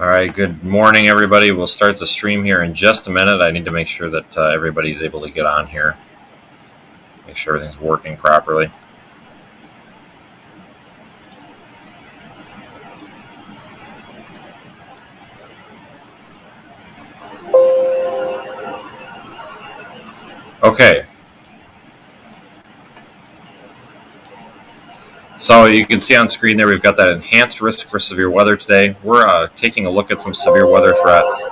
All right, good morning, everybody. We'll start the stream here in just a minute. I need to make sure that everybody's able to get on here, make sure everything's working properly. Okay. So you can see on screen there we've got that enhanced risk for severe weather today. We're taking a look at some severe weather threats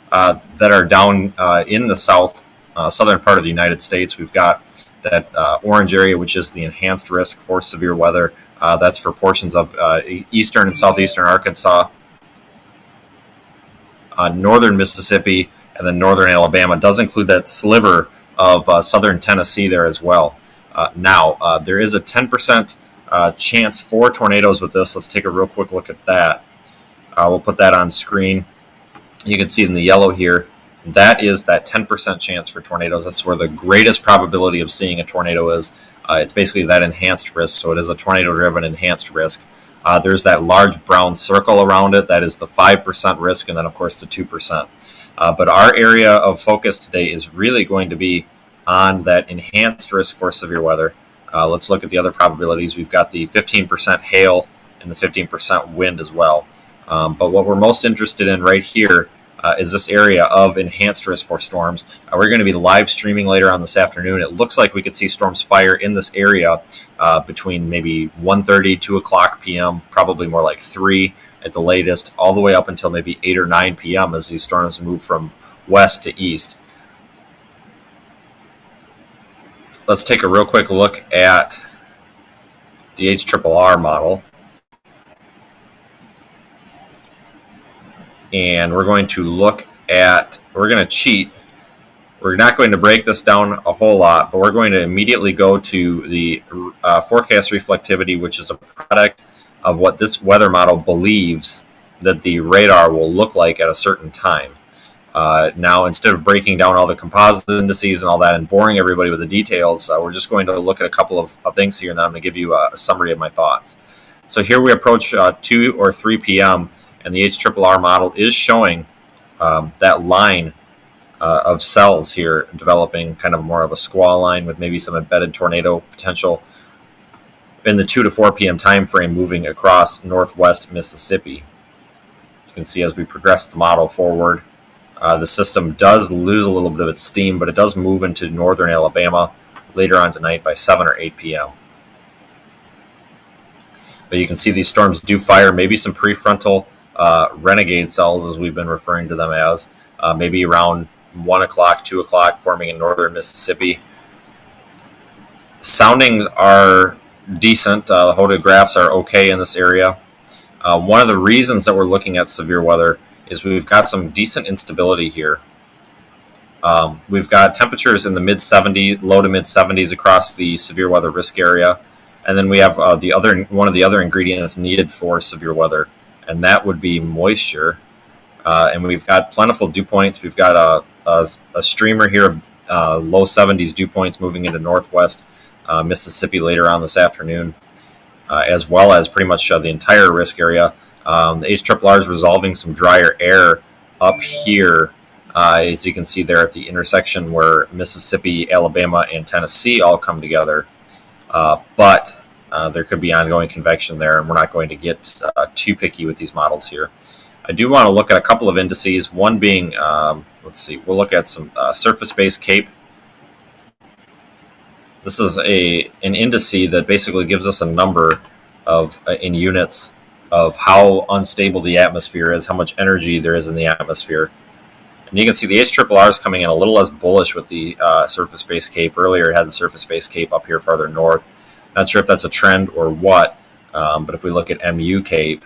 that are down in the southern part of the United States. We've got that orange area, which is the enhanced risk for severe weather. That's for portions of eastern and southeastern Arkansas, northern Mississippi, and then northern Alabama. It does include that sliver of southern Tennessee there as well. Now, there is a 10% chance for tornadoes with this. Let's take a real quick look at that. We'll put that on screen. You can see in the yellow here, that is that 10% chance for tornadoes. That's where the greatest probability of seeing a tornado is. It's basically that enhanced risk, so it is a tornado-driven enhanced risk. There's that large brown circle around it. That is the 5% risk, and then, of course, the 2%. But our area of focus today is really going to be on that enhanced risk for severe weather. Let's look at the other probabilities. We've got the 15% hail and the 15% wind as well. But what we're most interested in right here is this area of enhanced risk for storms. We're going to be live streaming later on this afternoon. It looks like we could see storms fire in this area between maybe 1:30, 2 o'clock p.m., probably more like 3 at the latest, all the way up until maybe 8 or 9 p.m. as these storms move from west to east. Let's take a real quick look at the HRRR model. And we're going to look at, we're going to cheat. We're not going to break this down a whole lot, but we're going to immediately go to the forecast reflectivity, which is a product of what this weather model believes that the radar will look like at a certain time. Now, instead of breaking down all the composite indices and all that and boring everybody with the details, we're just going to look at a couple of things here, and then I'm going to give you a summary of my thoughts. So here we approach 2 or 3 p.m., and the HRRR model is showing that line of cells here developing kind of more of a squall line with maybe some embedded tornado potential in the 2 to 4 p.m. time frame moving across northwest Mississippi. You can see as we progress the model forward, the system does lose a little bit of its steam, but it does move into northern Alabama later on tonight by 7 or 8 p.m. But you can see these storms do fire maybe some prefrontal renegade cells, as we've been referring to them as, maybe around 1 o'clock, 2 o'clock, forming in northern Mississippi. Soundings are decent. The hodographs are okay in this area. One of the reasons that we're looking at severe weather is we've got some decent instability here. We've got temperatures in the mid-70s, low to mid-70s across the severe weather risk area. And then we have one of the other ingredients needed for severe weather, and that would be moisture. And we've got plentiful dew points. We've got a streamer here of low 70s dew points moving into northwest Mississippi later on this afternoon, as well as pretty much the entire risk area. The HRRR is resolving some drier air up here, as you can see there at the intersection where Mississippi, Alabama, and Tennessee all come together. But there could be ongoing convection there, and we're not going to get too picky with these models here. I do want to look at a couple of indices, one being, let's see, we'll look at some surface-based CAPE. This is an indice that basically gives us a number of in units of how unstable the atmosphere is, how much energy there is in the atmosphere. And you can see the HRRR is coming in a little less bullish with the surface-based CAPE. Earlier it had the surface-based CAPE up here farther north. Not sure if that's a trend or what, but if we look at MU CAPE,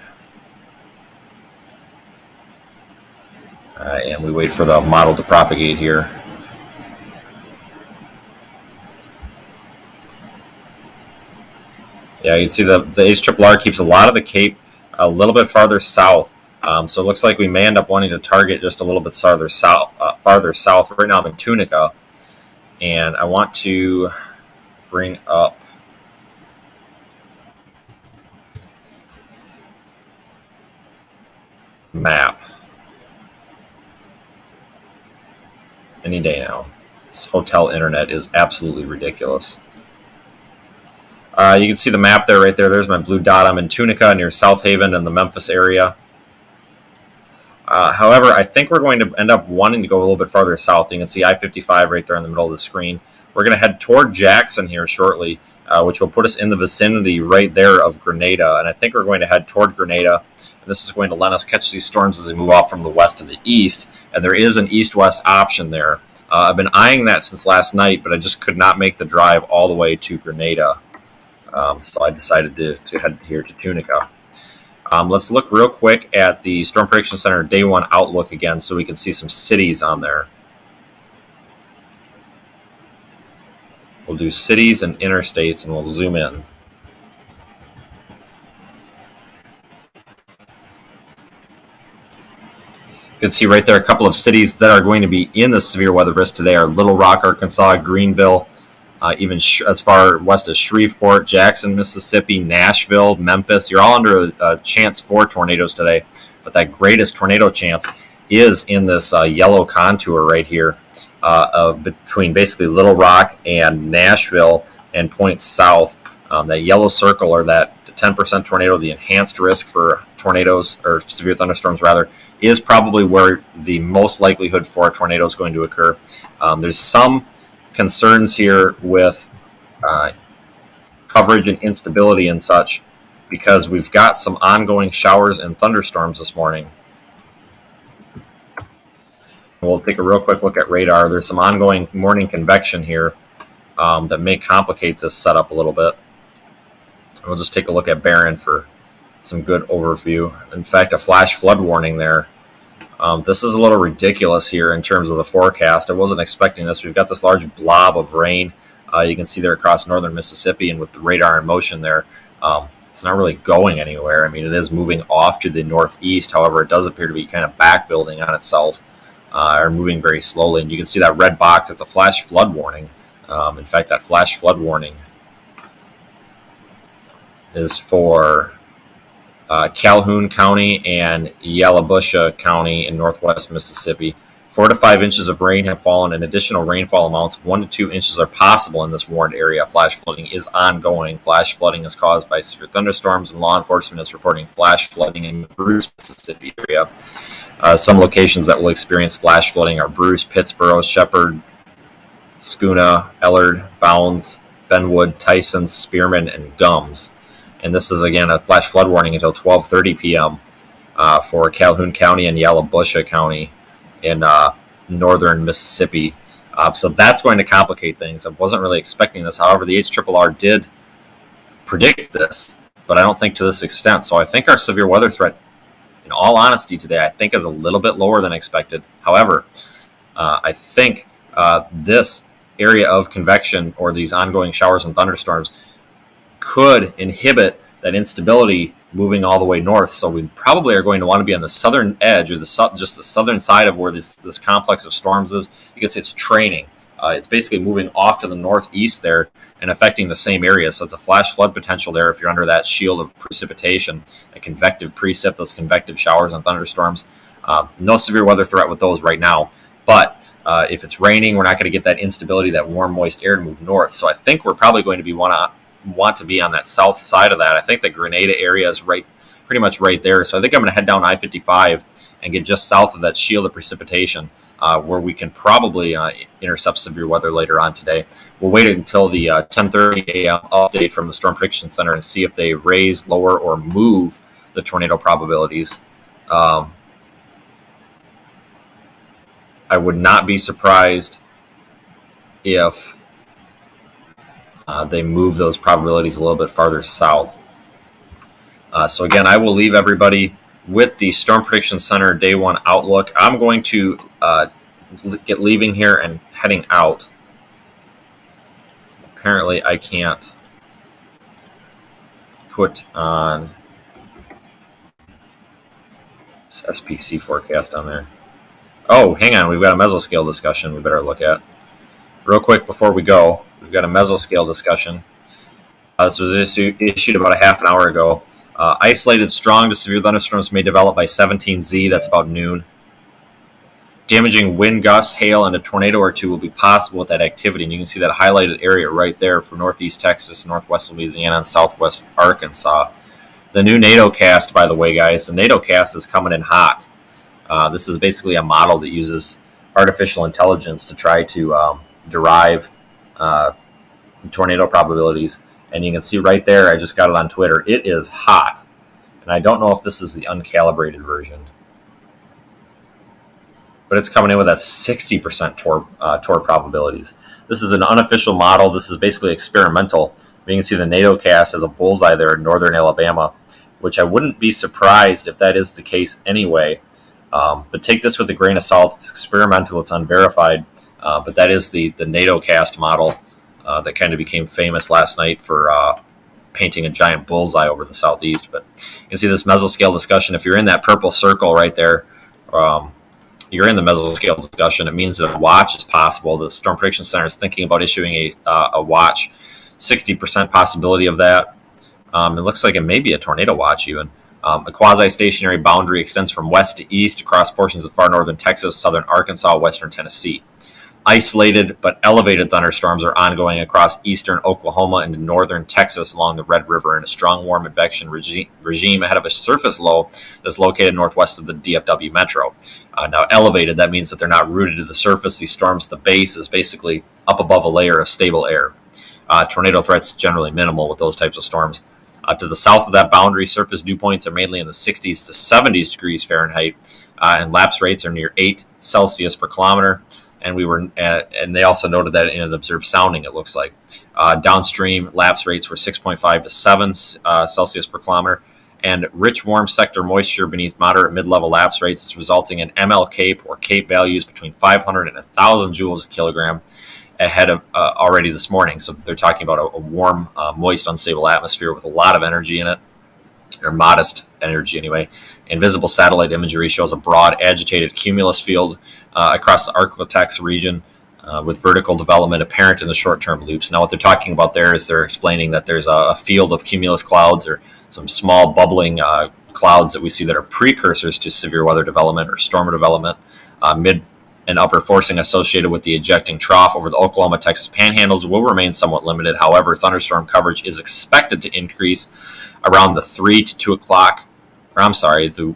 and we wait for the model to propagate here. Yeah, you can see the HRRR keeps a lot of the CAPE a little bit farther south. So it looks like we may end up wanting to target just a little bit farther south. Right now I'm in Tunica, and I want to bring up map. Any day now. This hotel internet is absolutely ridiculous. You can see the map there, right there. There's my blue dot. I'm in Tunica near South Haven in the Memphis area. However, I think we're going to end up wanting to go a little bit farther south. You can see I-55 right there in the middle of the screen. We're going to head toward Jackson here shortly, which will put us in the vicinity right there of Grenada. And I think we're going to head toward Grenada. And this is going to let us catch these storms as they move off from the west to the east. And there is an east-west option there. I've been eyeing that since last night, but I just could not make the drive all the way to Grenada. So I decided to head here to Tunica. Let's look real quick at the Storm Prediction Center Day 1 Outlook again so we can see some cities on there. We'll do cities and interstates, and we'll zoom in. You can see right there a couple of cities that are going to be in the severe weather risk today are Little Rock, Arkansas, Greenville, even as far west as Shreveport, Jackson, Mississippi, Nashville, Memphis. You're all under a chance for tornadoes today, but that greatest tornado chance is in this yellow contour right here between basically Little Rock and Nashville and points south. That yellow circle, or that 10% tornado, the enhanced risk for tornadoes or severe thunderstorms rather, is probably where the most likelihood for a tornado is going to occur. There's some concerns here with coverage and instability and such because we've got some ongoing showers and thunderstorms this morning. We'll take a real quick look at radar. There's some ongoing morning convection here that may complicate this setup a little bit. We'll just take a look at Barron for some good overview. In fact, a flash flood warning there. This is a little ridiculous here in terms of the forecast. I wasn't expecting this. We've got this large blob of rain. You can see there across northern Mississippi, and with the radar in motion there, it's not really going anywhere. I mean, it is moving off to the northeast. However, it does appear to be kind of back building on itself or moving very slowly. And you can see that red box. It's a flash flood warning. In fact, that flash flood warning is for Calhoun County and Yalobusha County in northwest Mississippi. 4 to 5 inches of rain have fallen, and additional rainfall amounts 1 to 2 inches are possible in this warned area. Flash flooding is ongoing. Flash flooding is caused by severe thunderstorms, and law enforcement is reporting flash flooding in the Bruce, Mississippi area. Some locations that will experience flash flooding are Bruce, Pittsboro, Shepherd, Schoona, Ellard, Bounds, Benwood, Tyson, Spearman, and Gums. And this is, again, a flash flood warning until 12:30 p.m. For Calhoun County and Yalobusha County in northern Mississippi. So that's going to complicate things. I wasn't really expecting this. However, the HRRR did predict this, but I don't think to this extent. So I think our severe weather threat, in all honesty today, I think is a little bit lower than expected. However, I think this area of convection or these ongoing showers and thunderstorms could inhibit that instability moving all the way north. So we probably are going to want to be on the southern edge, or just the southern side of where this complex of storms is. You can see it's training. It's basically moving off to the northeast there and affecting the same area. So it's a flash flood potential there if you're under that shield of precipitation, a convective precip, those convective showers and thunderstorms. No severe weather threat with those right now. But if it's raining, we're not going to get that instability, that warm, moist air to move north. So I think we're probably going to be want to be on that south side of that. I think the Grenada area is pretty much right there. So I think I'm going to head down I-55 and get just south of that shield of precipitation where we can probably intercept severe weather later on today. We'll wait until the 10:30 a.m. update from the Storm Prediction Center and see if they raise, lower, or move the tornado probabilities. I would not be surprised if they move those probabilities a little bit farther south. So again, I will leave everybody with the Storm Prediction Center Day 1 Outlook. I'm going to get leaving here and heading out. Apparently I can't put on this SPC forecast on there. Oh, hang on, we've got a mesoscale discussion we better look at. Real quick before we go, we've got a mesoscale discussion. This was issued about a half an hour ago. Isolated strong to severe thunderstorms may develop by 17Z, that's about noon. Damaging wind gusts, hail, and a tornado or two will be possible with that activity. And you can see that highlighted area right there for northeast Texas, northwest Louisiana, and southwest Arkansas. The new NATO cast, by the way, guys, the NATO cast is coming in hot. This is basically a model that uses artificial intelligence to try to derive tornado probabilities. And you can see right there, I just got it on Twitter, it is hot. And I don't know if this is the uncalibrated version. But it's coming in with that 60% torr probabilities. This is an unofficial model. This is basically experimental. You can see the NATO cast as a bullseye there in northern Alabama, which I wouldn't be surprised if that is the case anyway. But take this with a grain of salt. It's experimental. It's unverified. But that is the NATO cast model that kind of became famous last night for painting a giant bullseye over the southeast. But you can see this mesoscale discussion. If you're in that purple circle right there, you're in the mesoscale discussion. It means that a watch is possible. The Storm Prediction Center is thinking about issuing a watch. 60% possibility of that. It looks like it may be a tornado watch even. A quasi-stationary boundary extends from west to east across portions of far northern Texas, southern Arkansas, western Tennessee. Isolated but elevated thunderstorms are ongoing across eastern Oklahoma and northern Texas along the Red River in a strong warm advection regime ahead of a surface low that's located northwest of the DFW metro. Now, elevated, that means that they're not rooted to the surface. These storms, the base is basically up above a layer of stable air. Tornado threats generally minimal with those types of storms. To the south of that boundary, surface dew points are mainly in the 60s to 70s degrees Fahrenheit, and lapse rates are near 8 Celsius per kilometer. And and they also noted that in an observed sounding, it looks like. Downstream, lapse rates were 6.5 to 7 Celsius per kilometer. And rich warm sector moisture beneath moderate mid-level lapse rates is resulting in ML Cape or Cape values between 500 and 1,000 joules a kilogram ahead of already this morning. So they're talking about a warm, moist, unstable atmosphere with a lot of energy in it, or modest energy anyway. Invisible satellite imagery shows a broad agitated cumulus field across the Arklatex region with vertical development apparent in the short-term loops. Now what they're talking about there is they're explaining that there's a field of cumulus clouds or some small bubbling clouds that we see that are precursors to severe weather development or storm development. Mid and upper forcing associated with the ejecting trough over the Oklahoma-Texas panhandles will remain somewhat limited. However, thunderstorm coverage is expected to increase around the 3 to 2 o'clock, or I'm sorry, the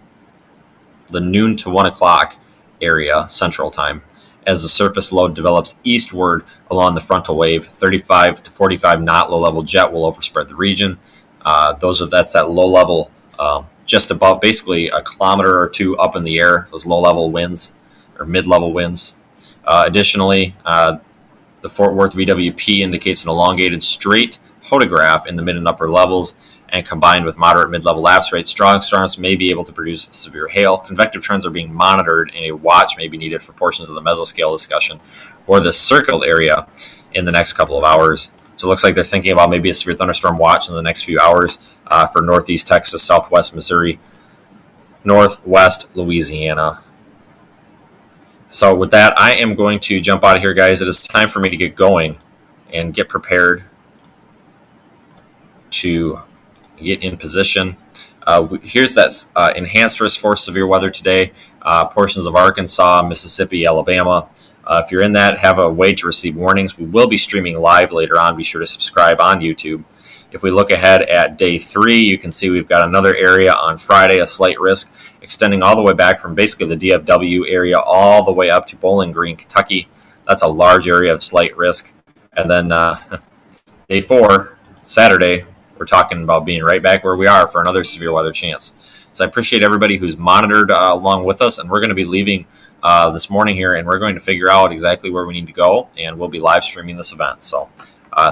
noon to 1 o'clock area Central Time as the surface load develops eastward along the frontal wave. 35 to 45 knot low-level jet will overspread the region. That's that low level just above, basically a kilometer or two up in the air, those low-level winds or mid-level winds. Additionally, the Fort Worth VWP indicates an elongated straight photograph in the mid and upper levels, and combined with moderate mid-level lapse rates, strong storms may be able to produce severe hail. Convective trends are being monitored, and a watch may be needed for portions of the mesoscale discussion or the circled area in the next couple of hours. So it looks like they're thinking about maybe a severe thunderstorm watch in the next few hours for northeast Texas, southwest Missouri, northwest Louisiana. So with that, I am going to jump out of here, guys. It is time for me to get going and get prepared to get in position. Here's that enhanced risk for severe weather today. Portions of Arkansas, Mississippi, Alabama. If you're in that, have a way to receive warnings. We will be streaming live later on. Be sure to subscribe on YouTube. If we look ahead at day 3, you can see we've got another area on Friday, a slight risk, extending all the way back from basically the DFW area all the way up to Bowling Green, Kentucky. That's a large area of slight risk. And then day 4, Saturday, we're talking about being right back where we are for another severe weather chance. So I appreciate everybody who's monitored along with us, and we're going to be leaving this morning here, and we're going to figure out exactly where we need to go, and we'll be live streaming this event. So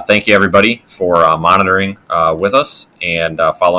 thank you, everybody, for monitoring with us and following